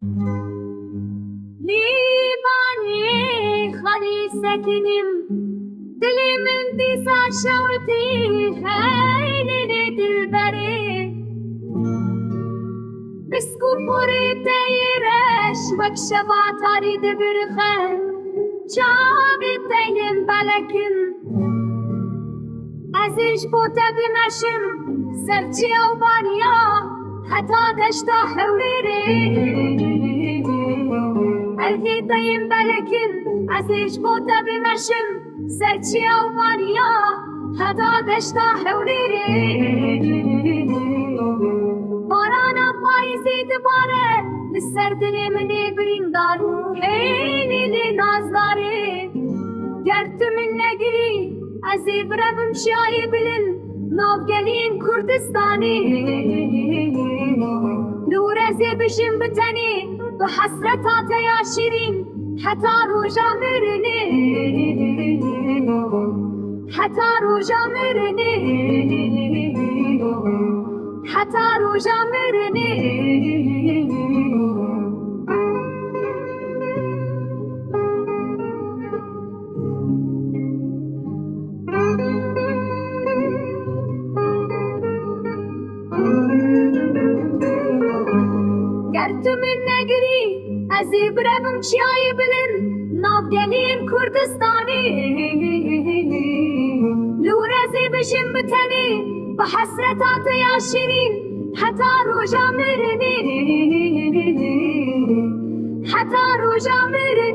لیوانی خالی سکنیم دلی من دیسا شورتی خیلی دل بره بسکو پوری تیرش وک شبا تاری دبرخه چاقی تیم بلکن ازش بوده بمشم سرچی او بانیا حتی دشتا حویره الهی تیم بلکن ازش بوده بمشم سرچی او بانیا حتی دشتا حویره بارانا پاییزی دباره لسر دلی منی بریندار خیلی لی ناز داره گر تو من نگیری ازی برم شایی بلن نوگلین کردستانی دور ازی بشیم بتنی به حسرتات یا شیرین حتی روژا مرنی حتی روژا مرنی حتی روژا مرنی گر تو من نگری ازی برم چیایی بلن نافگلین کردستانی لور ازی بشم بتنی به حسرتات یا شیرین حتی روژا مرنی حتی روژا مرنی